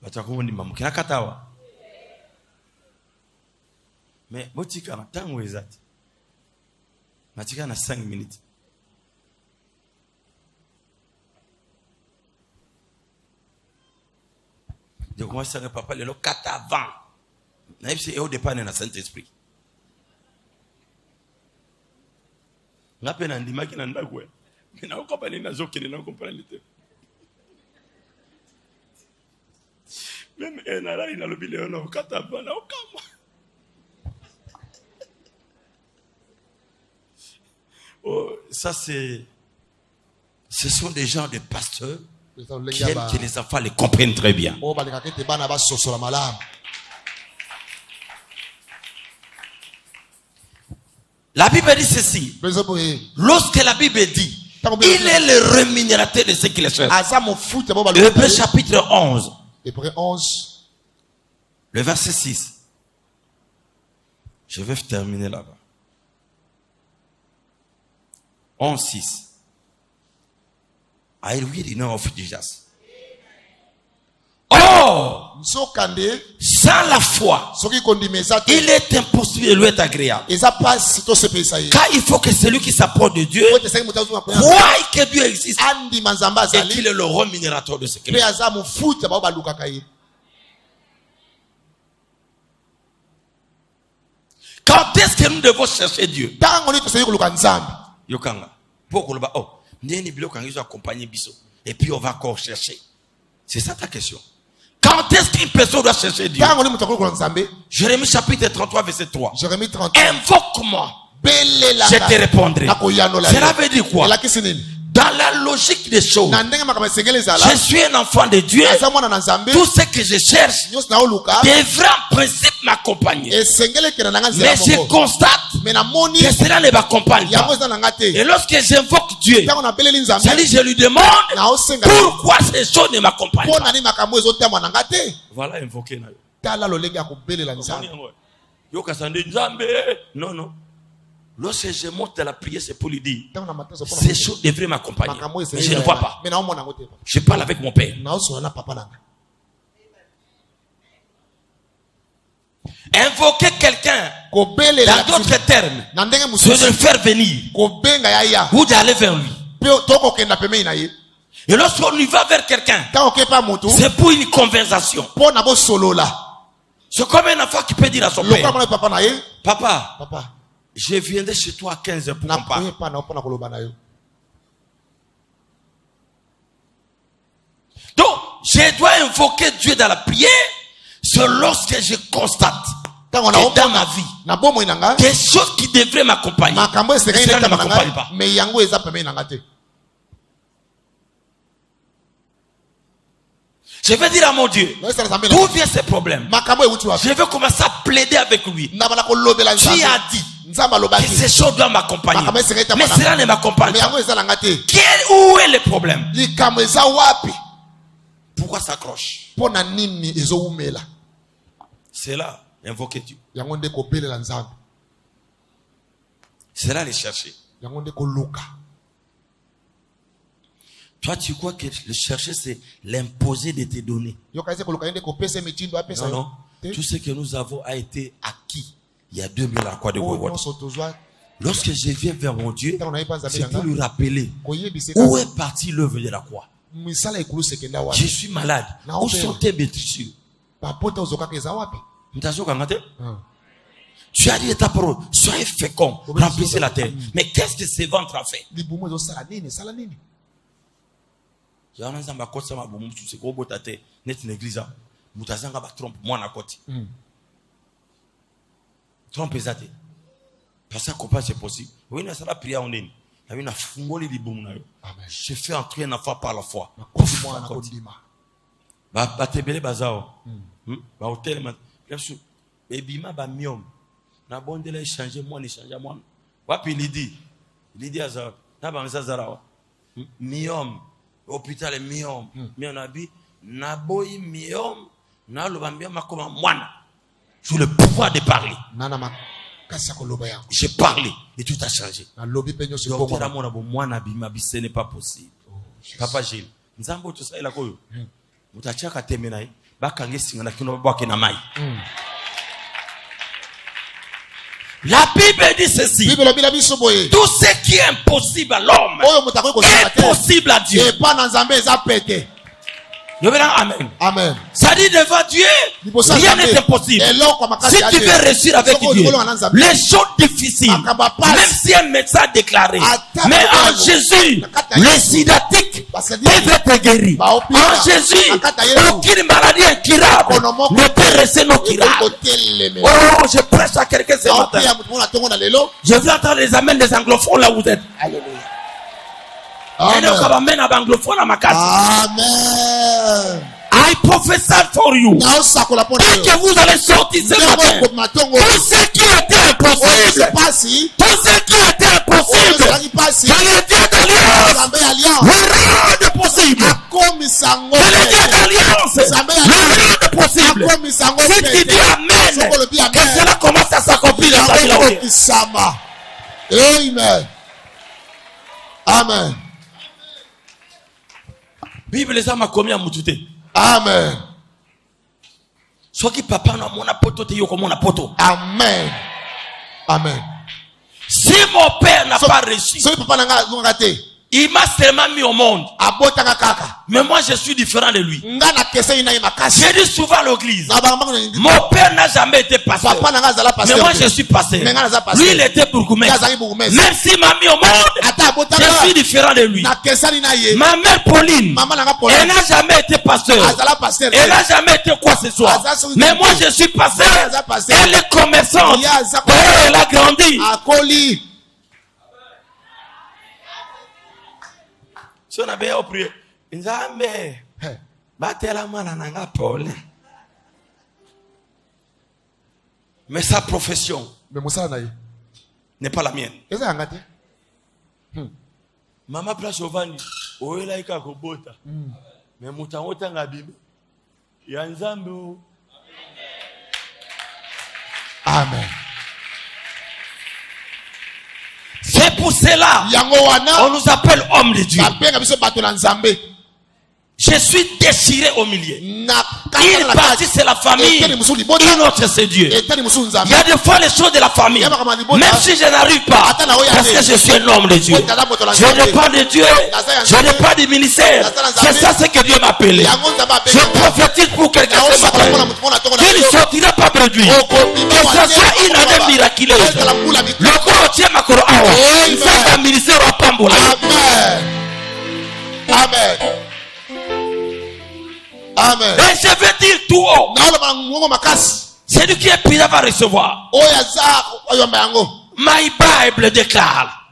batakundi mamuke nakata wa mais botika na tango ezati matika na 5 minutes je commence à papa le kata avant na c'est au départ na Saint-Esprit ngapena ndimaki na ndakwe mina ukapani na zokene na comprendre te même na rali na lobile na kata bana ukama oh ça ce sont des gens de pasteurs qui aiment que les enfants les comprennent très bien. La Bible dit ceci. Lorsque la Bible dit, il est le rémunérateur de ceux qui les cherchent. Hébreux chapitre 11. Le verset 6. Je vais terminer là-bas. 11, 6. I read the name of Jesus. Or, sans la foi, il est impossible de lui être agréable. Car il faut que celui qui s'approche de Dieu croie que Dieu existe et qu'il est le rémunérateur de ce qu'il fait. Quand est-ce que nous devons chercher Dieu? Yokanga. Pourquoi oh, et puis on va encore chercher. C'est ça ta question. Quand est-ce qu'une personne doit chercher Dieu? Jérémie chapitre 33 verset 3. Invoque-moi, je te répondrai. Cela veut dire quoi? Dans la logique des choses, je suis un enfant de Dieu. Tout ce que je cherche devrait en principe m'accompagner. Mais je constate que cela ne m'accompagne pas. Et lorsque j'invoque Dieu, je lui demande pourquoi ces choses ne m'accompagnent pas. Voilà invoquer. Non, non. Lorsque je monte à la prière, c'est pour lui dire ces choses devraient m'accompagner. Mais je ne vois pas. Je parle avec mon père. Invoquer quelqu'un, dans d'autres termes, c'est de le faire venir ou d'aller vers lui. Et lorsqu'on y va vers quelqu'un, c'est pour une conversation. C'est comme un enfant qui peut dire à son père, Papa, je viendrai chez toi à 15h pour qu'on parle. Donc, je dois invoquer Dieu dans la prière, c'est lorsque je constate que dans ma vie, des choses qui devraient m'accompagner, mais cela ne m'accompagne pas. Je vais dire à mon Dieu, d'où vient ce problème? Je vais commencer à plaider avec lui. Tu as dit que ces choses doivent m'accompagner, mais cela ne m'accompagne pas. Où est le problème? Pourquoi ça accroche? C'est là, invoquer Dieu. C'est là, les chercher. Toi, tu crois que le chercher, c'est l'imposer de te donner. Non, non. Tout ce que nous avons a été acquis il y a 2000 ans à quoi de Golgotha. Lorsque je viens vers mon Dieu, c'est pour lui rappeler où est partie l'œuvre de la croix. Je suis malade. Où sont tes maîtrisures? Tu as dit ta parole, soyez féconds, remplissez la terre. Mais qu'est-ce que ce ventre a fait? Trompe ezate. Parce que c'est possible. Oui, ça la prière en ligne. Je fais entrer un enfant par la foi. Batebele bazao. Ba hôtel man. Ebima ba miom. Na bondela échanger moi n'échanger moi. Wapi Lidi azao. Na banza zarawa. Miom. Hôpital miom. Mionabi na boy miom na lobambia makoma mwana. Sous le pouvoir de parler. J'ai parlé et tout a changé. Donc, ce n'est pas possible. Papa Gilles, nzambo to saila koyo mutachaka temenai bakange singa na kino babake na mai. La Bible dit ceci. Tout ce qui est impossible à l'homme est possible à Dieu. Amen. Amen. Ça dit devant Dieu, rien n'est impossible. Si tu veux réussir avec Dieu, les choses difficiles, même si un médecin a déclaré, mais en Jésus, les sidatique peuvent être guéris. En Jésus, aucune maladie incurable ne peut rester non curable. Oh, je prêche à quelqu'un ce matin. Je veux entendre les amens des anglophones là où vous êtes. Alléluia. Amen. Amen. I prophesy for you. Dès que vous allez sortir ce matin, tout ce qui était impossible, tout ce qui était impossible, je le dis d'alliance, le rend possible. Je le dis d'alliance, le rend possible. Si tu dis Amen, que cela commence à s'accomplir dans ta vie. Amen. Amen. Bible les a commis à mutute. Amen. Soit qui papa na mona poto te yoko mona poto. Amen. Amen. Si mon père n'a pas réussi, il m'a seulement mis au monde. Mais moi je suis différent de lui. J'ai dit souvent à l'église, mon père n'a jamais été pasteur. Mais moi je suis pasteur. Lui il était bourgmestre. Même s'il m'a mis au monde, je suis différent de lui. Ma mère Pauline, elle n'a jamais été pasteur. Elle n'a jamais été quoi ce soit. Mais moi je suis pasteur. Elle est commerçante. Elle a grandi. Si on a bien prié, Nzambe, batela mwana nanga Paul. Mais sa profession n'est pas la mienne. Mama place ovani, oela ika kobota. Mais mutangota ngabibe. Ya Nzambe. Amen. C'est pour cela on nous appelle homme de Dieu. Je suis déchiré au milieu. Une partie c'est la famille, une autre c'est Dieu. Il y a des fois les choses de la famille, même si je n'arrive pas, parce que je suis un homme de Dieu. Je n'ai pas de Dieu, je n'ai pas de ministère. C'est ça ce que Dieu m'a appelé. Je prophétise pour quelqu'un ce matin. Tu ne sortiras pas produit. Que ce soit une année miraculeuse. Le corps tient ma couronne. C'est un ministère à Pambola. Amen. Amen. Et je vais dire tout haut. Celui qui est pire va recevoir. My Bible déclare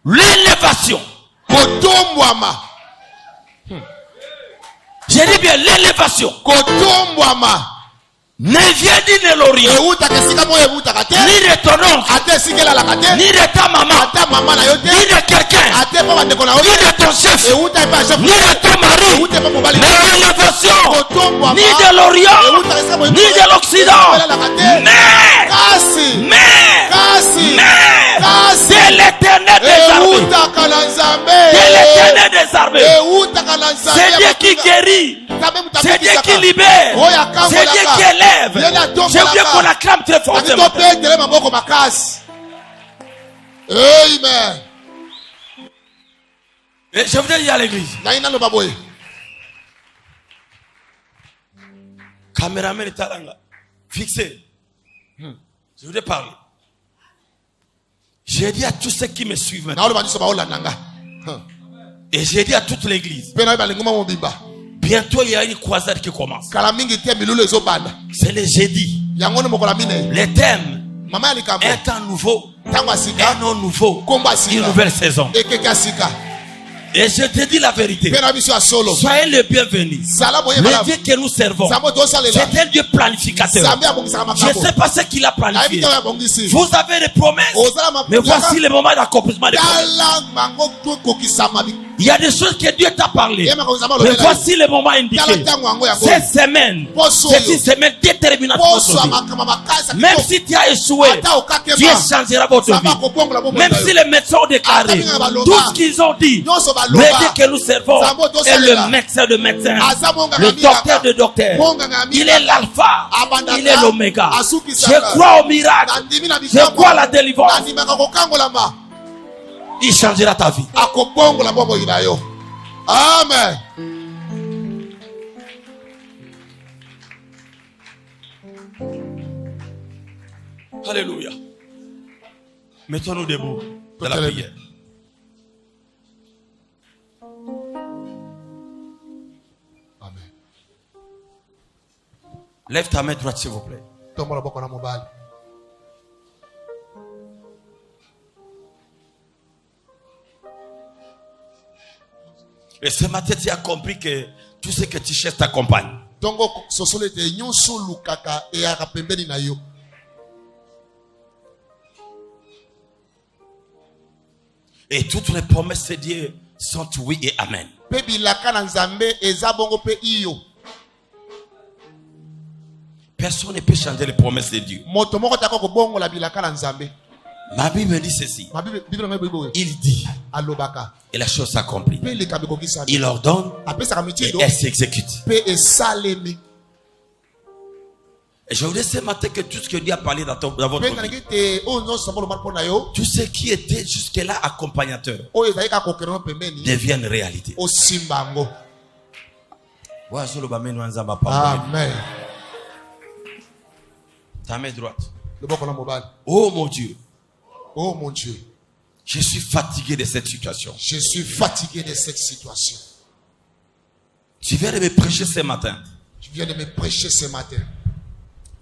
l'élévation. J'ai dit bien l'élévation. Ne vient ni de l'Orient, ni de ton oncle, ni de ta maman, ni de quelqu'un, ni de ton chef, ni de ton mari, mais l'élévation, ni de l'Orient, ni de l'Occident, mais c'est l'Éternel des armées. C'est l'Éternel des armées. C'est Dieu qui guérit. C'est Dieu qui libère. C'est Dieu qui élève. Je veux qu'on acclame très fortement. Amen. Et je voudrais dire à l'église. Caméraman et talanga. Fixé. Je voudrais parler. J'ai dit à tous ceux qui me suivent maintenant. Et j'ai dit à toute l'église. Bientôt il y a une croisade qui commence. C'est le jeudi. Le thème un temps nouveau, un nom nouveau, une nouvelle saison. Et je te dis la vérité. Soyez les bienvenus. Le Dieu que nous servons, c'est un Dieu planificateur. Je ne sais pas ce qu'il a planifié. Vous avez des promesses, mais voici le moment d'accomplissement des promesses. Il y a des choses que Dieu t'a parlé. Mais voici le moment indiqué. Cette semaine, c'est une semaine déterminante pour votre vie. Même si tu as échoué, Dieu changera votre vie. Même si les médecins ont déclaré, tout ce qu'ils ont dit, le Dieu que nous servons est le médecin de médecins, le docteur de docteurs. Il est l'alpha, il est l'oméga. Je crois au miracle, je crois à la délivrance. Il changera ta vie. Amen. Alléluia. Mettons-nous debout dans la prière. Amen. Lève ta main droite, s'il vous plaît. Et ce matin, tu as compris que tout ce que tu cherches t'accompagne. Et toutes les promesses de Dieu sont oui et amen. Personne ne peut changer les promesses de Dieu. Ma Bible dit ceci. Il dit et la chose s'accomplit. Il ordonne et elle s'exécute. Et je voudrais ce matin que tout ce que Dieu a parlé dans votre vie, tout ce qui était jusque-là accompagnateur, devienne réalité. Amen. Ta main droite. Oh mon Dieu. Oh mon Dieu. Je suis fatigué de cette situation. Je suis fatigué de cette situation. Tu viens de me prêcher ce matin. Tu viens de me prêcher ce matin.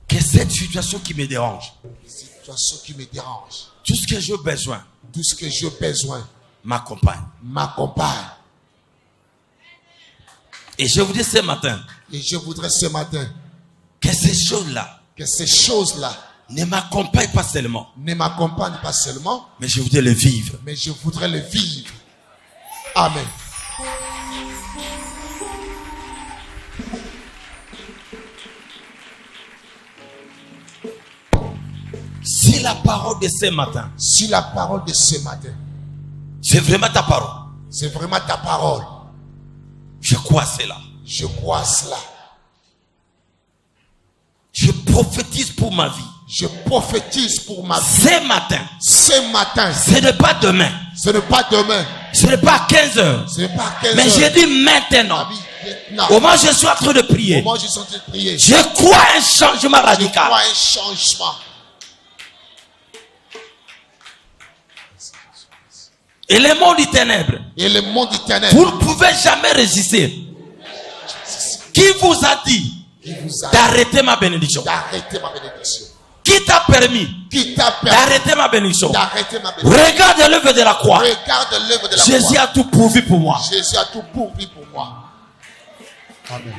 Que cette situation qui me dérange. Cette situation qui me dérange. Tout ce que j'ai besoin. Tout ce que j'ai besoin. M'accompagne. M'accompagne. Et je voudrais ce matin. Et je voudrais ce matin. Que ces choses-là. Que ces choses-là. Ne m'accompagnent pas seulement. Ne m'accompagnent pas seulement. Mais je voudrais le vivre. Mais je voudrais le vivre. Amen. Si la parole de ce matin. Si la parole de ce matin. C'est vraiment ta parole. C'est vraiment ta parole. Je crois cela. Je crois cela. Je prophétise pour ma vie. Je prophétise pour ma vie. Ce matin. Ce matin. Ce n'est pas demain. Ce n'est pas demain. Ce n'est pas 15 heures. Ce n'est pas 15 heures. Mais je dis maintenant. Au moment où je suis en train de prier. Au moment où je suis en train de prier. Je crois à un changement radical. Je crois à un changement. Et le monde des ténèbres. Et le monde des ténèbres. Vous ne pouvez jamais résister. Qui vous a dit d'arrêter ma bénédiction? D'arrêter ma bénédiction. Qui t'a permis d'arrêter ma bénédiction? Regarde l'œuvre de la croix. Jésus a tout pourvu pour moi. Jésus a tout pourvu pour moi. Amen.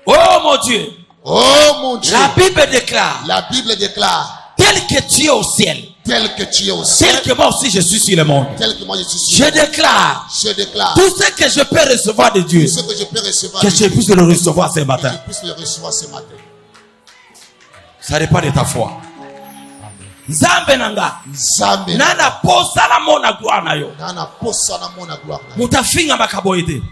Oh mon Dieu. Oh mon Dieu. La Bible déclare. La Bible déclare. Tel que tu es au ciel. Tel que tu es au ciel. Tel que moi aussi je suis sur le monde. Tel que moi je suis sur le monde. Je déclare. Tout ce que je peux recevoir de Dieu. Tout ce que je peux recevoir. Que je puisse le recevoir ce matin. Que je puisse le recevoir ce matin. Ça dépend de ta foi. Nzambe nanga. Nzambe. Nana posa la mona gloire na yo. Nana posa la mona gloire na yo. Mutafinga makaboite.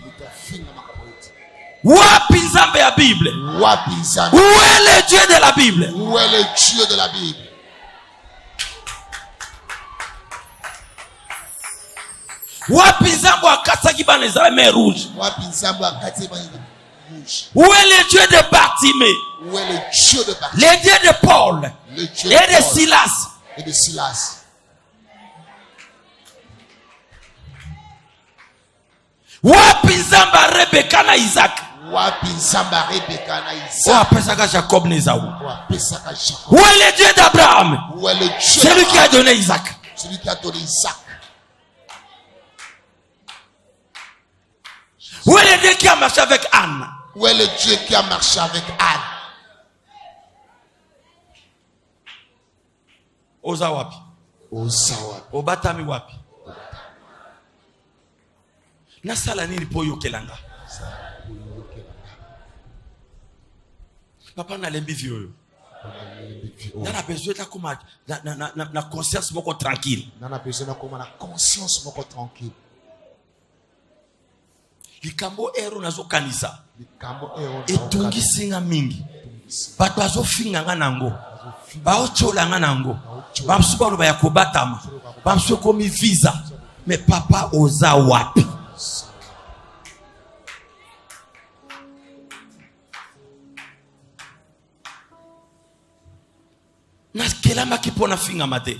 Wapi nzambe ya Bible? Wapi nzambe? Où est le Dieu de la Bible? Où est le Dieu de la Bible? Wapi nzambe akataki bana za mer rouge? Wapi nzambe akataki bana rouge? Où est le Dieu de Bartimée? Où est le Dieu de Bartimée? Le Dieu de Paul. Le Dieu et de Silas. Et de Silas. Wapi nzambe Rebecca na Isaac? Wapi nzambe Rebecca na Isaac? Ou apesaka Jacob na Esaü? Ou apesaka Jacob? Où est le Dieu d'Abraham? Où est le Dieu? Celui qui a donné Isaac. Celui qui a donné Isaac. Où est le Dieu qui a marché avec Anne? Où est le Dieu qui a marché avec Anne? Oza wapi? Obatami wapi? Nasala nini po yokelanga? Papa na lembi vioyo. Nana besoin ta kuma na conscience moko tranquille. Nana besoin na kuma na conscience moko tranquille. Likambo ero nazo kanisa. Etungi singa mingi. Bato azo finga nga nango. Bao chola nga nango. Bamsu balo ba yakobatama. Bamsu komi visa. Mais papa oza wapi? Na kelama kipona finga mate.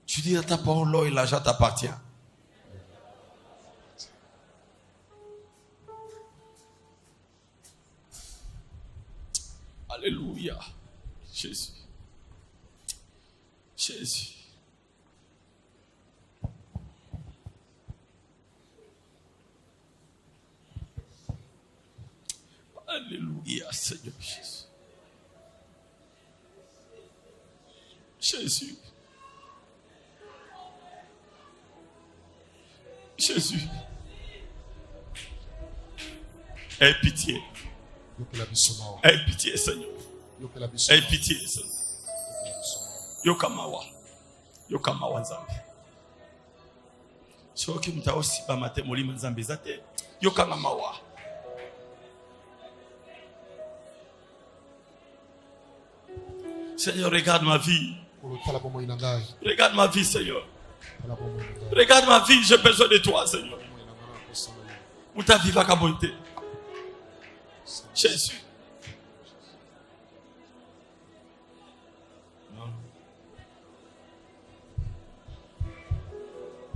Tu dis à ta parole, l'or et l'argent t'appartient. Alléluia. Jésus. Jésus. Alléluia, Seigneur Jésus. Jésus. Jésus. Aie pitié. Aie pitié, Seigneur. Aie pitié, Seigneur. Yokamawa. Yokamawa Nzambe. Soki mtaosi ba mate molima Nzambe zate. Yokamawa. Seigneur, regarde ma vie. Regarde ma vie, Seigneur. Regarde ma vie, j'ai besoin de toi, Seigneur. Où ta vie va caboter? Jésus. Non.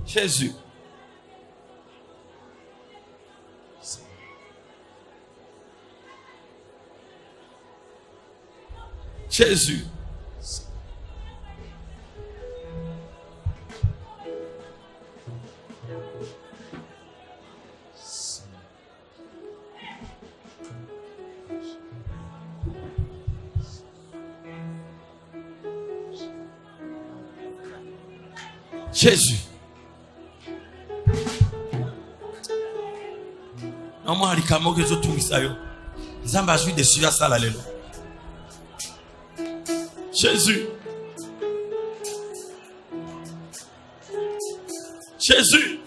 Jésus. Jésus. Jésus. Non, moi, je suis Jésus. Jésus.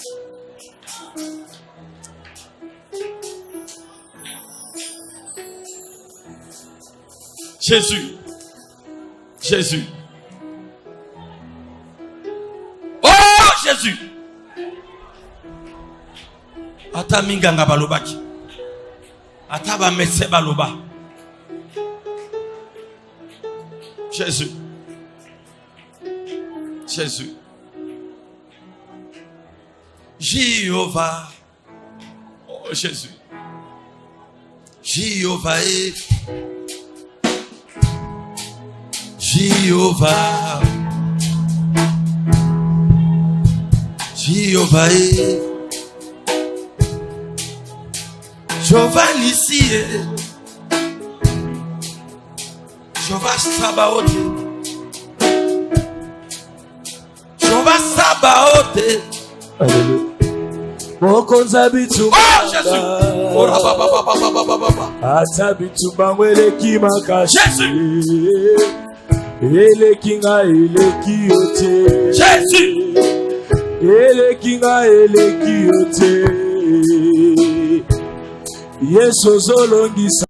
Jésus. Jésus. Oh Jésus. Ata minganga balobaki. Ata ba messe baloba. Jésus. Jésus. Jéhovah. Oh Jésus. Jéhovah est. Jéhovah. Jéhovah est. Jéhovah Nissi est. Jéhovah Sabaoth. Jéhovah Sabaoth. Alléluia. Oh Jésus. Oh rababa. Atabitu bangweleki makashi. Jésus. Elekinga elekiote. Jésus. Elekinga elekiote. Yesu zolongisa.